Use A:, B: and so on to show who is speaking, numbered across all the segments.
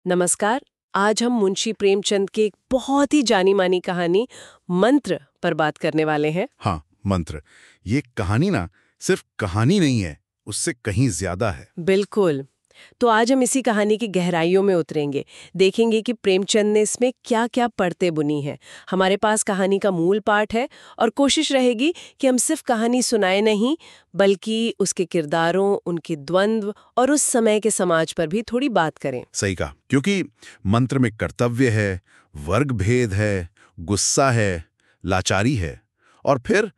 A: नमस्कार। आज हम मुंशी प्रेमचंद की एक बहुत ही जानी मानी कहानी मंत्र पर बात करने वाले हैं।
B: हाँ, मंत्र। ये कहानी ना सिर्फ कहानी नहीं है, उससे कहीं ज्यादा है।
A: बिल्कुल। तो आज हम इसी कहानी की गहराइयों में उतरेंगे, देखेंगे कि प्रेमचंद ने इसमें क्या क्या परतें बुनी हैं। हमारे पास कहानी का मूल पाठ है और कोशिश रहेगी कि हम सिर्फ कहानी सुनाए नहीं, बल्कि उसके किरदारों, उनके द्वंद्व और उस समय के समाज पर भी थोड़ी बात करें।
B: सही कहा, क्योंकि मंत्र में कर्तव्य है, वर्ग भेद है, गुस्सा है, लाचारी है और फिर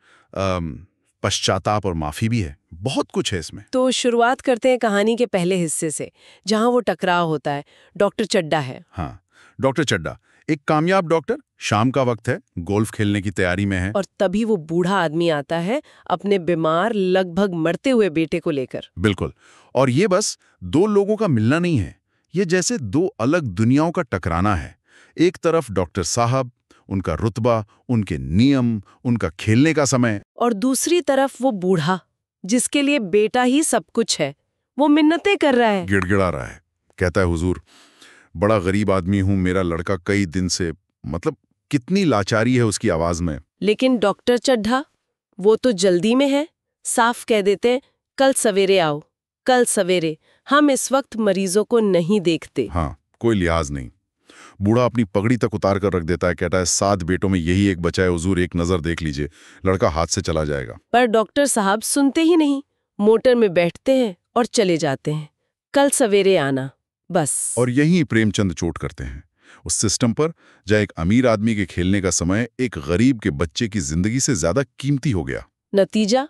B: पश्चाताप और माफी भी है। बहुत कुछ है इसमें।
A: तो शुरुआत करते हैं कहानी के पहले हिस्से से, जहां वो टकराव होता है। डॉक्टर चड्डा है।
B: हाँ, डॉक्टर चड्डा एक कामयाब डॉक्टर। शाम का वक्त है, गोल्फ खेलने की तैयारी में है।
A: और तभी वो बूढ़ा आदमी आता है अपने बीमार, लगभग मरते हुए बेटे को लेकर।
B: बिल्कुल। और ये बस दो लोगों का मिलना नहीं है, ये जैसे दो अलग दुनियाओं का टकराना है। एक तरफ डॉक्टर साहब, उनका रुतबा, उनके नियम, उनका खेलने का समय,
A: और दूसरी तरफ वो बूढ़ा, जिसके लिए बेटा ही सब कुछ है। वो मिन्नतें कर रहा है।
B: गिड़गिड़ा रहा है। कहता है, हुजूर, बड़ा गरीब आदमी हूं, मेरा लड़का कई दिन से। मतलब कितनी लाचारी है उसकी आवाज में।
A: लेकिन डॉक्टर चड्ढा, वो तो जल्दी में है। साफ कह देते हैं, कल सवेरे आओ, कल सवेरे। हम इस वक्त मरीजों को नहीं देखते।
B: हाँ, कोई लिहाज नहीं। बूढ़ा अपनी पगड़ी तक उतार कर रख देता है। कहता है, 7 बेटों में यही एक बचा है हुजूर, एक नजर देख लीजिए, लड़का हाथ से चला जाएगा।
A: पर डॉक्टर साहब सुनते ही नहीं, मोटर में बैठते हैं और चले जाते हैं। कल सवेरे आना, बस।
B: और यही प्रेमचंद चोट करते हैं उस सिस्टम पर, जहाँ एक अमीर आदमी के खेलने का समय एक गरीब के बच्चे की जिंदगी से ज्यादा कीमती हो गया।
A: नतीजा,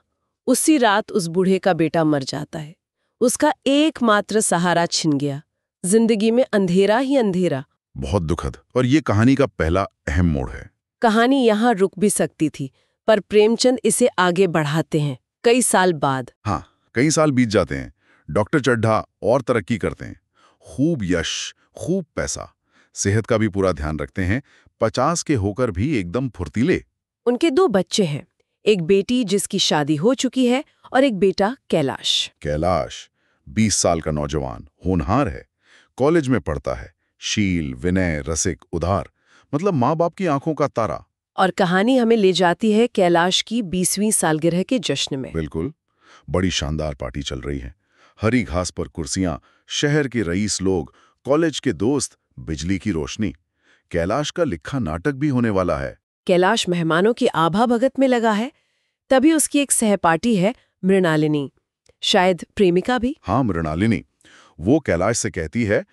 A: उसी रात उस बूढ़े का बेटा मर जाता है। उसका एकमात्र सहारा छिन गया। जिंदगी में अंधेरा ही अंधेरा।
B: बहुत दुखद। और ये कहानी का पहला अहम मोड़ है।
A: कहानी यहाँ रुक भी सकती थी, पर प्रेमचंद इसे आगे बढ़ाते हैं कई साल बाद।
B: हाँ, कई साल बीत जाते हैं। डॉक्टर चड्ढा और तरक्की करते हैं, खूब यश, खूब पैसा, सेहत का भी पूरा ध्यान रखते हैं। 50 के होकर भी एकदम फुर्तीले।
A: उनके 2 बच्चे हैं, एक बेटी जिसकी शादी हो चुकी है और एक बेटा कैलाश।
B: कैलाश 20 साल का नौजवान, होनहार है, कॉलेज में पढ़ता है, शील, विनय, रसिक, उदार, मतलब माँ बाप की आंखों का तारा।
A: और कहानी हमें ले जाती है कैलाश की 20वीं सालगिरह के जश्न में।
B: बिल्कुल। बड़ी शानदार पार्टी चल रही है। हरी घास पर कुर्सियां, शहर के रईस लोग, कॉलेज के दोस्त, बिजली की रोशनी। कैलाश का लिखा नाटक भी होने वाला है।
A: कैलाश मेहमानों की आभा भगत में लगा है। तभी उसकी एक सहपाठी है, मृणालिनी, शायद प्रेमिका भी।
B: हाँ, मृणालिनी। वो कैलाश से कहती है,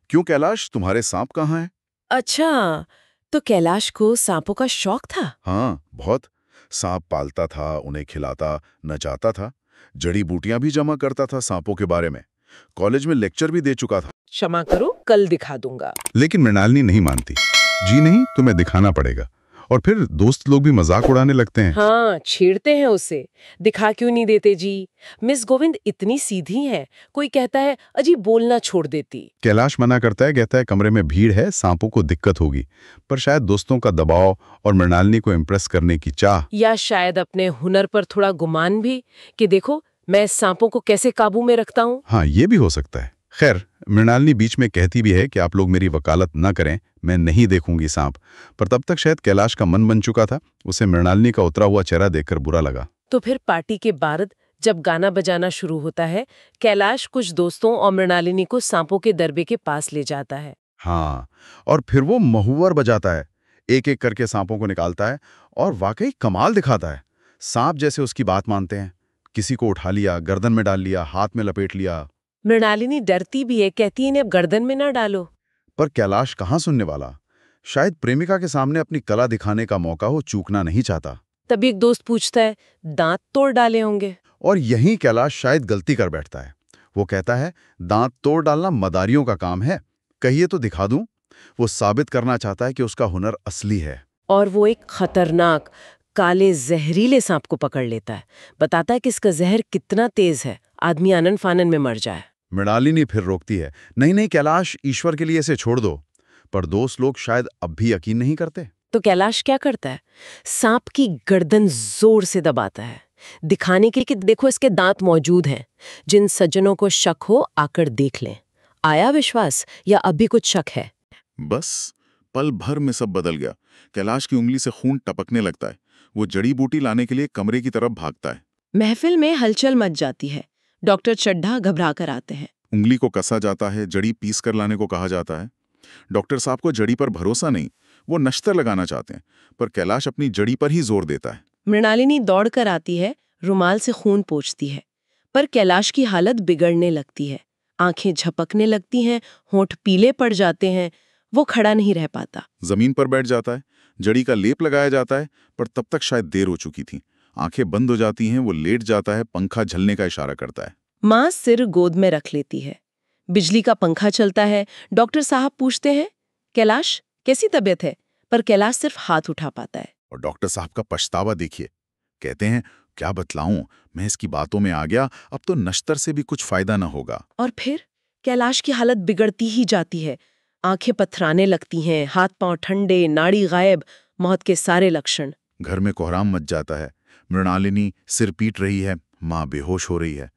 B: क्यों कैलाश, तुम्हारे सांप कहाँ हैं?
A: अच्छा, तो कैलाश को सांपों का शौक था।
B: हाँ, बहुत। सांप पालता था, उन्हें खिलाता, नचाता था, जड़ी बूटियां भी जमा करता था सांपों के बारे में। कॉलेज में लेक्चर भी दे चुका था।
A: क्षमा करो, कल दिखा दूंगा।
B: लेकिन मृणालिनी नहीं मानती। जी नहीं, तुम्हें दिखाना पड़ेगा। और फिर दोस्त लोग भी मजाक उड़ाने लगते हैं।
A: हाँ, छेड़ते हैं उसे। दिखा क्यों नहीं देते जी? मिस गोविंद इतनी सीधी हैं। कोई कहता है, अजी बोलना छोड़ देती।
B: कैलाश मना करता है, कहता है कमरे में भीड़ है, सांपों को दिक्कत होगी। पर शायद दोस्तों का दबाव और मृणालिनी को इम्प्रेस करने की चाह,
A: या शायद अपने हुनर पर थोड़ा गुमान भी, कि देखो मैं सांपों को कैसे काबू में रखता हूँ।
B: हाँ, ये भी हो सकता है। खैर, मृणालिनी बीच में कहती भी है कि आप लोग मेरी वकालत न करें, मैं नहीं देखूंगी सांप। पर तब तक शायद कैलाश का मन बन चुका था। उसे मृणालिनी का उतरा हुआ चेहरा देखकर बुरा लगा।
A: तो फिर पार्टी के बाद जब गाना बजाना शुरू होता है, कैलाश कुछ दोस्तों और मृणालिनी को सांपों के दरबे के पास ले जाता है।
B: हाँ, और फिर वो महुवर बजाता है, एक एक करके सांपों को निकालता है और वाकई कमाल दिखाता है। सांप जैसे उसकी बात मानते हैं। किसी को उठा लिया, गर्दन में डाल लिया, हाथ में लपेट लिया।
A: मृणालिनी डरती भी है, कहती है इन्हें अब गर्दन में ना डालो।
B: पर कैलाश कहाँ सुनने वाला। शायद प्रेमिका के सामने अपनी कला दिखाने का मौका वो चूकना नहीं चाहता।
A: तभी एक दोस्त पूछता है, दांत तोड़ डाले होंगे।
B: और यहीं कैलाश शायद गलती कर बैठता है। वो कहता है, दांत तोड़ डालना मदारियों का काम है, कहिए तो दिखा दूं। वो साबित करना चाहता है कि उसका हुनर असली है।
A: और वो एक खतरनाक काले जहरीले सांप को पकड़ लेता है। बताता है कि इसका जहर कितना तेज है, आदमी आनन फानन में मर जाए।
B: मृणालिनी फिर रोकती है, नहीं नहीं कैलाश, ईश्वर के लिए इसे छोड़ दो। पर दोस्त लोग शायद अब भी यकीन नहीं करते।
A: तो कैलाश क्या करता है? सांप की गर्दन जोर से दबाता है, दिखाने के लिए कि देखो इसके दांत मौजूद हैं। जिन सज्जनों को शक हो आकर देख लें। आया विश्वास या अभी कुछ शक है?
C: बस पल भर में सब बदल गया। कैलाश की उंगली से खून टपकने लगता है। वो जड़ी बूटी लाने के लिए कमरे की तरफ भागता है।
A: महफिल में हलचल मच जाती है। डॉक्टर चड्ढा घबरा कर आते हैं।
C: उंगली को कसा जाता है, जड़ी पीस कर लाने को कहा जाता है। डॉक्टर साहब को जड़ी पर भरोसा नहीं, वो नश्तर लगाना चाहते हैं, पर कैलाश अपनी जड़ी पर ही जोर देता है।
A: मृणालिनी दौड़ कर आती है, रुमाल से खून पोंछती है, पर कैलाश की हालत बिगड़ने लगती है। आंखें झपकने लगती हैं, होंठ पीले पड़ जाते हैं। वो खड़ा नहीं रह पाता।
C: जमीन पर बैठ जाता है, जड़ी का लेप लगाया जाता है, पर तब तक शायद देर हो चुकी थी। आंखें बंद हो जाती हैं, वो लेट जाता है, पंखा झलने का इशारा करता है।
A: माँ सिर गोद में रख लेती है। बिजली का पंखा चलता है। डॉक्टर साहब पूछते हैं, कैलाश कैसी तबीयत है? पर कैलाश सिर्फ हाथ उठा पाता है।
C: और डॉक्टर साहब का पछतावा देखिए। कहते हैं, क्या बतलाऊं, मैं इसकी बातों में आ गया, अब तो नश्तर से भी कुछ फायदा न होगा।
A: और फिर कैलाश की हालत बिगड़ती ही जाती है। आंखें पथराने लगती हैं, हाथ पांव ठंडे, नाड़ी गायब, मौत के सारे लक्षण।
C: घर में कोहराम मच जाता है। मृणालिनी सिर पीट रही है, माँ बेहोश हो रही है।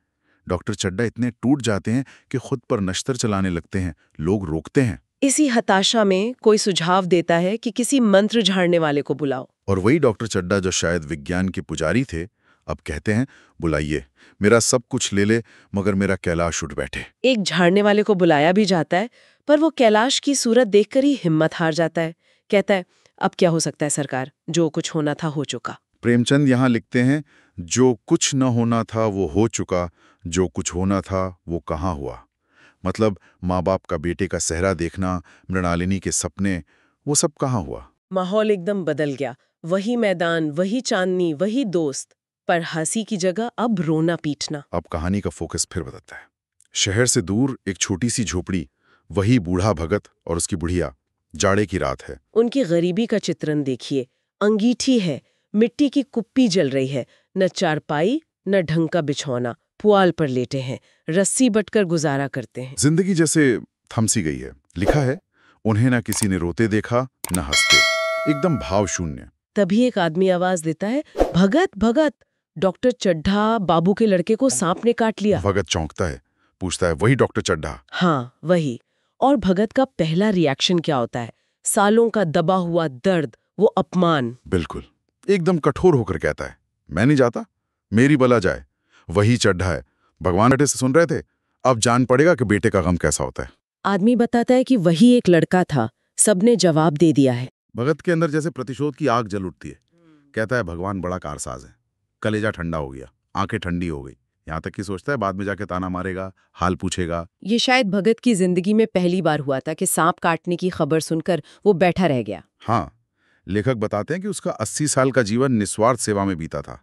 C: डॉक्टर चड्ढा इतने टूट जाते हैं कि खुद पर नश्तर चलाने लगते हैं। लोग रोकते हैं।
A: इसी हताशा में कोई सुझाव देता है कि किसी मंत्र झाड़ने वाले को बुलाओ।
C: और वही डॉक्टर चड्ढा जो शायद विज्ञान के पुजारी थे, अब कहते हैं, बुलाइए, मेरा सब कुछ ले ले मगर मेरा कैलाश उठ बैठे।
A: एक झाड़ने वाले को बुलाया भी जाता है, पर वो कैलाश की सूरत देखकर ही हिम्मत हार जाता है। कहता है, अब क्या हो सकता है सरकार, जो कुछ होना था हो चुका।
C: प्रेमचंद यहाँ लिखते हैं, जो कुछ न होना था वो हो चुका, जो कुछ होना था वो कहाँ हुआ। मतलब माँ बाप का बेटे का सेहरा देखना, मृणालिनी के सपने, वो सब कहाँ हुआ।
A: माहौल एकदम बदल गया। वही मैदान, वही चांदनी, वही दोस्त, पर हंसी की जगह अब रोना पीटना।
C: अब कहानी का फोकस फिर बदलता है। शहर से दूर एक छोटी सी झोपड़ी, वही बूढ़ा भगत और उसकी बुढ़िया। जाड़े की रात है।
A: उनकी गरीबी का चित्रण देखिए। अंगीठी है, मिट्टी की कुप्पी जल रही है, न चारपाई न ढंग का बिछौना, पुआल पर लेटे हैं, रस्सी बटकर गुजारा करते हैं।
C: जिंदगी जैसे थमसी गई है। लिखा है, उन्हें न किसी ने रोते देखा न हंसते, एकदम भाव शून्य।
A: तभी एक आदमी आवाज देता है, भगत भगत। डॉक्टर चड्ढा, बाबू के लड़के को सांप ने काट लिया।
C: भगत चौंकता है, पूछता है, वही डॉक्टर चड्ढा?
A: हाँ वही। और भगत का पहला रिएक्शन क्या होता है? सालों का दबा हुआ दर्द, वो अपमान।
C: बिल्कुल, एकदम कठोर होकर कहता है, मैं नहीं जाता, मेरी बला जाए। वही चड्ढा है। भगवान बेटे से सुन रहे थे, अब जान पड़ेगा कि बेटे का गम कैसा होता है।
A: आदमी बताता है कि वही एक लड़का था, सबने जवाब दे दिया है।
C: भगत के अंदर जैसे प्रतिशोध की आग जल उठती है। कहता है, भगवान बड़ा कारसाज है। कलेजा ठंडा हो गया, आंखें ठंडी हो गई। यहाँ तक कि सोचता है बाद में जाके ताना मारेगा, हाल पूछेगा।
A: ये शायद भगत की जिंदगी में पहली बार हुआ था कि सांप काटने की खबर सुनकर वो बैठा रह गया।
C: हाँ, लेखक बताते हैं कि उसका 80 साल का जीवन निस्वार्थ सेवा में बीता था।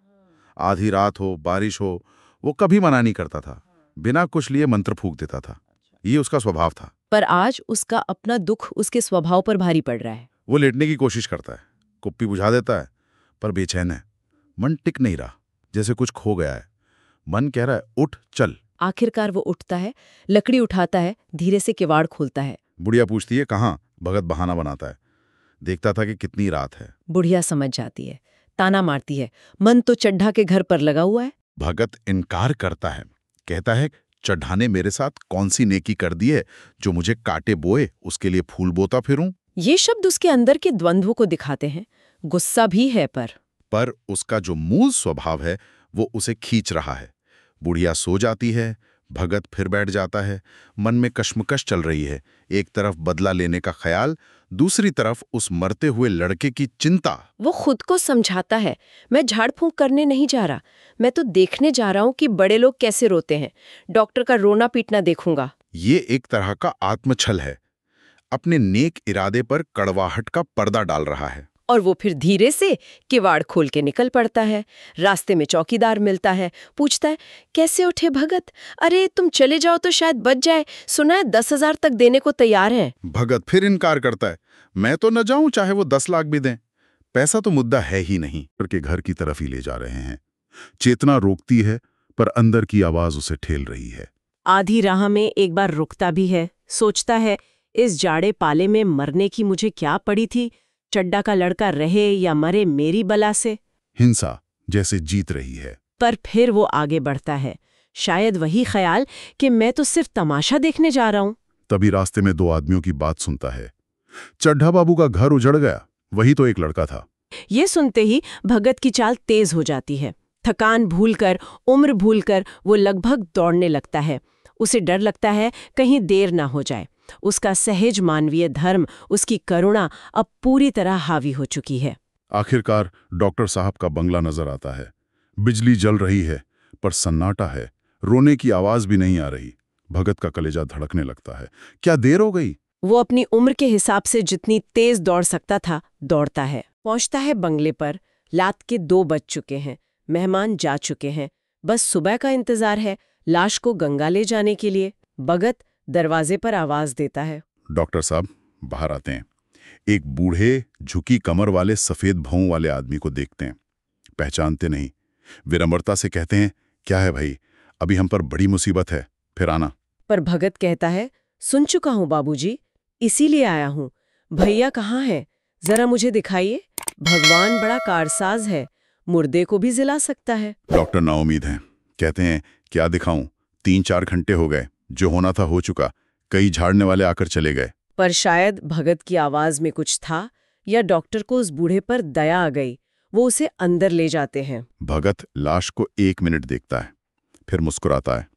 C: आधी रात हो, बारिश हो, वो कभी मना नहीं करता था। बिना कुछ लिए मंत्र फूंक देता था। ये उसका स्वभाव था।
A: पर आज उसका अपना दुख उसके स्वभाव पर भारी पड़ रहा है।
C: वो लेटने की कोशिश करता है, कुप्पी बुझा देता है, पर बेचैन है। मन टिक नहीं रहा, जैसे कुछ खो गया है। मन कह रहा है, उठ चल।
A: आखिरकार वो उठता है, लकड़ी उठाता है, धीरे से किवाड़ खोलता है।
C: बुढ़िया पूछती है, कहाँ? भगत बहाना बनाता है, देखता था कि कितनी रात है।
A: बुढ़िया समझ जाती है, ताना मारती है, मन तो चड्ढा के घर पर लगा हुआ है।
C: भगत इनकार करता है, कहता है, चड्ढा ने मेरे साथ कौन सी नेकी कर दी है जो मुझे काटे बोए उसके लिए फूल बोता फिरूं।
A: ये शब्द उसके अंदर के द्वंद्व को दिखाते हैं। गुस्सा भी है, पर
C: उसका जो मूल स्वभाव है वो उसे खींच रहा है। बुढ़िया सो जाती है, भगत फिर बैठ जाता है। मन में कश्मकश चल रही है। एक तरफ बदला लेने का ख्याल, दूसरी तरफ उस मरते हुए लड़के की चिंता।
A: वो खुद को समझाता है, मैं झाड़ फूंक करने नहीं जा रहा, मैं तो देखने जा रहा हूं कि बड़े लोग कैसे रोते हैं। डॉक्टर का रोना पीटना देखूंगा।
C: ये एक तरह का आत्मछल है। अपने नेक इरादे पर कड़वाहट का पर्दा डाल रहा है।
A: और वो फिर धीरे से किवाड़ खोल के निकल पड़ता है। रास्ते में चौकीदार मिलता है, पूछता है, कैसे उठे भगत? अरे तुम चले जाओ तो शायद बच जाए, सुना है 10,000 तक देने को तैयार हैं।
C: भगत फिर इनकार करता है, मैं तो न जाऊं चाहे वो 10 लाख भी दें, पैसा तो मुद्दा है ही नहीं। के घर की तरफ ही ले जा रहे हैं। चेतना रोकती है, पर अंदर की आवाज उसे ठेल रही है।
A: आधी राह में एक बार रुकता भी है, सोचता है, इस जाड़े पाले में मरने की मुझे क्या पड़ी थी? चड्ढा का लड़का रहे या मरे मेरी बला से।
C: हिंसा जैसे जीत रही है।
A: पर फिर वो आगे बढ़ता है, शायद वही ख्याल कि मैं तो सिर्फ तमाशा देखने जा रहा हूं।
C: तभी रास्ते में दो आदमियों की बात सुनता है। चड्ढा बाबू का घर उजड़ गया, वही तो एक लड़का था।
A: ये सुनते ही भगत की चाल तेज हो जाती है। थकान भूलकर, उम्र भूलकर वो लगभग दौड़ने लगता है। उसे डर लगता है कहीं देर ना हो जाए। उसका सहज मानवीय धर्म, उसकी करुणा अब पूरी तरह हावी हो चुकी है।
C: आखिरकार डॉक्टर साहब का बंगला नजर आता है। बिजली जल रही है, पर सन्नाटा है, रोने की आवाज भी नहीं आ रही। भगत का कलेजा धड़कने लगता है। क्या देर हो गई?
A: वो अपनी उम्र के हिसाब से जितनी तेज दौड़ सकता था, दौड़ता है। पहुंचता है बंगले पर। रात के 2 बज चुके हैं। मेहमान जा चुके हैं। बस सुबह का इंतजार है, लाश को गंगा ले जाने के लिए। भगत दरवाजे पर आवाज देता है।
C: डॉक्टर साहब बाहर आते हैं। एक बूढ़े, झुकी कमर वाले, सफेद भौं वाले आदमी को देखते हैं। पहचानते नहीं। विनम्रता से कहते हैं, क्या है भाई, अभी हम पर बड़ी मुसीबत है, फिर आना।
A: पर भगत कहता है, सुन चुका हूँ बाबूजी, इसीलिए आया हूँ। भैया कहाँ हैं? जरा मुझे दिखाइए। भगवान बड़ा कारसाज है, मुर्दे को भी जिला सकता है।
C: डॉक्टर नाउमीद हैं। कहते हैं, क्या दिखाऊं, 3-4 घंटे हो गए, जो होना था हो चुका। कई झाड़ने वाले आकर चले गए।
A: पर शायद भगत की आवाज में कुछ था, या डॉक्टर को उस बूढ़े पर दया आ गई। वो उसे अंदर ले जाते हैं।
C: भगत लाश को 1 मिनट देखता है, फिर मुस्कुराता है।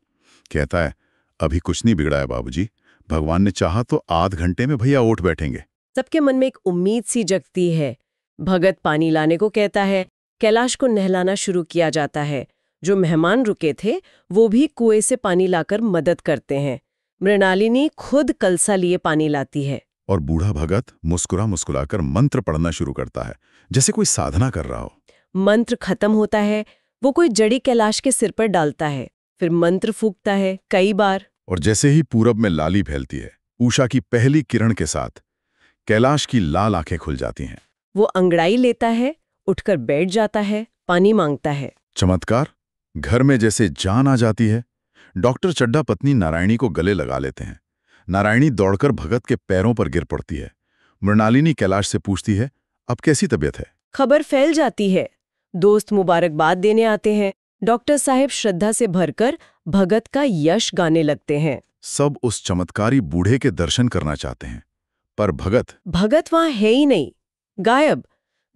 C: कहता है, अभी कुछ नहीं बिगड़ा है बाबूजी, भगवान ने चाहा तो आध घंटे में भैया उठ बैठेंगे।
A: सबके मन में एक उम्मीद सी जगती है। भगत पानी लाने को कहता है। कैलाश को नहलाना शुरू किया जाता है। जो मेहमान रुके थे वो भी कुएं से पानी लाकर मदद करते हैं। मृणालिनी खुद कलसा लिए पानी लाती है।
C: और बूढ़ा भगत मुस्कुराकर मंत्र पढ़ना शुरू करता है, जैसे कोई साधना कर रहा हो।
A: मंत्र खत्म होता है। वो कोई जड़ी कैलाश के सिर पर डालता है, फिर मंत्र फूंकता है कई बार।
C: और जैसे ही पूरब में लाली फैलती है, उषा की पहली किरण के साथ कैलाश की लाल आंखें खुल जाती हैं।
A: वो अंगड़ाई लेता है, उठकर बैठ जाता है, पानी मांगता है।
C: चमत्कार, घर में जैसे जान आ जाती है। डॉक्टर चड्ढा पत्नी नारायणी को गले लगा लेते हैं। नारायणी दौड़कर भगत के पैरों पर गिर पड़ती है। मृणालिनी कैलाश से पूछती है, अब कैसी तबीयत है?
A: खबर फैल जाती है। दोस्त मुबारकबाद देने आते हैं। डॉक्टर साहब श्रद्धा से भरकर भगत का यश गाने लगते हैं।
C: सब उस चमत्कारी बूढ़े के दर्शन करना चाहते हैं, पर भगत
A: वहां है ही नहीं, गायब।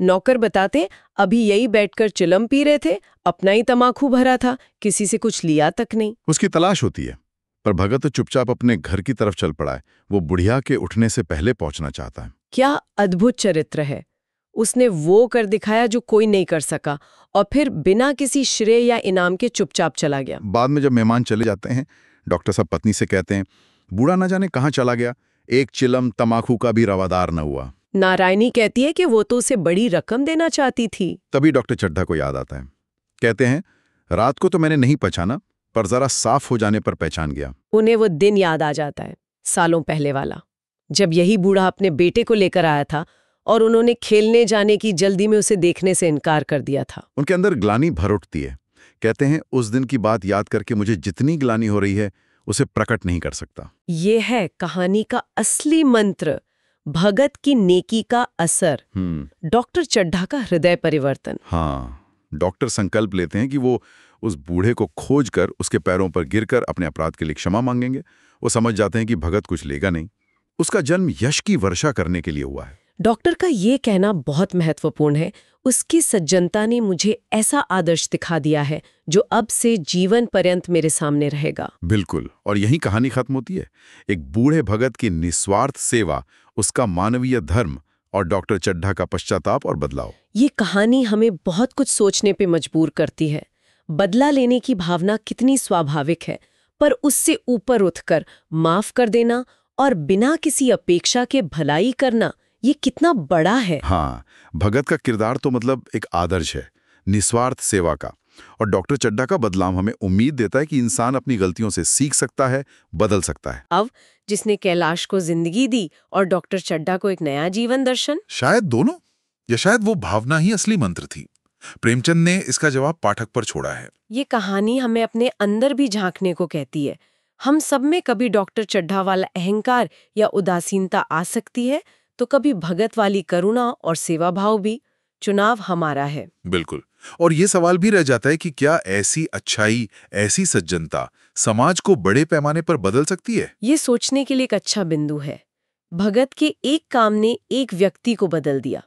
A: नौकर बताते, अभी यही बैठकर चिलम पी रहे थे, अपना ही तमाकू भरा था, किसी से कुछ लिया तक नहीं।
C: उसकी तलाश होती है, पर भगत तो चुपचाप अपने घर की तरफ चल पड़ा है। वो बुढ़िया के उठने से पहले पहुंचना चाहता है।
A: क्या अद्भुत चरित्र है। उसने वो कर दिखाया जो कोई नहीं कर सका, और फिर बिना किसी श्रेय या इनाम के चुपचाप चला गया।
C: बाद में जब मेहमान चले जाते हैं, डॉक्टर साहब पत्नी से कहते हैं, बूढ़ा न जाने कहाँ चला गया, एक चिलम तमाकू का भी रवादार न हुआ।
A: नारायणी कहती है कि वो तो उसे बड़ी रकम देना चाहती थी।
C: तभी डॉक्टर चड्ढा को याद आता है। कहते हैं, रात को तो मैंने नहीं पहचाना, पर जरा साफ हो जाने पर पहचान गया।
A: उन्हें वो दिन याद आ जाता है, सालों पहले वाला, जब यही बूढ़ा अपने बेटे को लेकर आया था और उन्होंने खेलने जाने की जल्दी में उसे देखने से इनकार कर दिया था।
C: उनके अंदर ग्लानि भर उठती है। कहते हैं, उस दिन की बात याद करके मुझे जितनी ग्लानि हो रही है उसे प्रकट नहीं कर सकता।
A: ये है कहानी का असली मंत्र, भगत की नेकी का असर, डॉक्टर चड्ढा का हृदय परिवर्तन।
C: हाँ, डॉक्टर संकल्प लेते हैं कि वो उस बूढ़े को खोजकर उसके पैरों पर गिरकर अपने अपराध के लिए क्षमा मांगेंगे। वो समझ जाते हैं कि भगत कुछ लेगा नहीं, उसका जन्म यश की वर्षा करने के लिए हुआ है।
A: डॉक्टर का ये कहना बहुत महत्वपूर्ण है। उसकी सज्जनता ने मुझे ऐसा आदर्श दिखा दिया है जो अब से जीवन पर्यंत मेरे सामने रहेगा।
C: बिल्कुल, और यही कहानी खत्म होती है। एक बूढ़े भगत की निस्वार्थ सेवा, उसका मानवीय धर्म और डॉक्टर चड्ढा का पश्चाताप और बदलाव।
A: ये कहानी हमें बहुत कुछ सोचने पे मजबूर करती है। बदला लेने की भावना कितनी स्वाभाविक है, पर उससे ऊपर उठकर माफ कर देना और बिना किसी अपेक्षा के भलाई करना, ये कितना बड़ा है।
C: हाँ, भगत का किरदार तो मतलब एक आदर्श है, निस्वार्थ सेवा का। और डॉक्टर चड्ढा का बदलाव हमें उम्मीद देता है कि इंसान अपनी गलतियों से सीख सकता है, बदल सकता है।
A: अब जिसने कैलाश को जिंदगी दी और डॉक्टर चड्ढा को एक नया जीवन दर्शन।
D: शायद दोनों, या शायद वो भावना ही असली मंत्र थी। प्रेमचंद ने इसका जवाब पाठक पर छोड़ा है।
A: ये कहानी हमें अपने अंदर भी झांकने को कहती है। हम सब में कभी डॉक्टर चड्ढा वाला अहंकार या उदासीनता आ सकती है, तो कभी भगत वाली करुणा और सेवा भाव भी। चुनाव हमारा है।
D: बिल्कुल, और ये सवाल भी रह जाता है कि क्या ऐसी अच्छाई, ऐसी सज्जनता समाज को बड़े पैमाने पर बदल सकती है?
A: ये सोचने के लिए एक अच्छा बिंदु है। भगत के एक काम ने एक व्यक्ति को बदल दिया।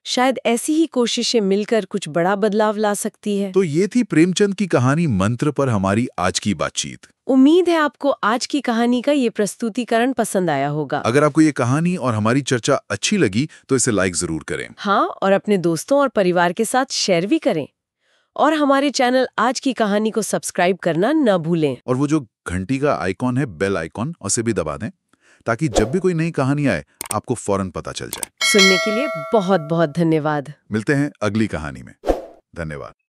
A: शायद ऐसी ही कोशिशें मिलकर कुछ बड़ा बदलाव ला सकती है।
D: तो ये थी प्रेमचंद की कहानी मंत्र पर हमारी आज की बातचीत।
A: उम्मीद है आपको आज की कहानी का ये प्रस्तुतिकरण पसंद आया होगा।
D: अगर आपको ये कहानी और हमारी चर्चा अच्छी लगी तो इसे लाइक जरूर करें।
A: हाँ, और अपने दोस्तों और परिवार के साथ शेयर भी करें। और हमारे चैनल आज की कहानी को सब्सक्राइब करना न भूलें।
D: और वो जो घंटी का आइकॉन है, बेल आइकॉन, उसे भी दबा दें ताकि जब भी कोई नई कहानी आए आपको फौरन पता चल जाए।
A: सुनने के लिए बहुत बहुत धन्यवाद।
D: मिलते हैं अगली कहानी में। धन्यवाद।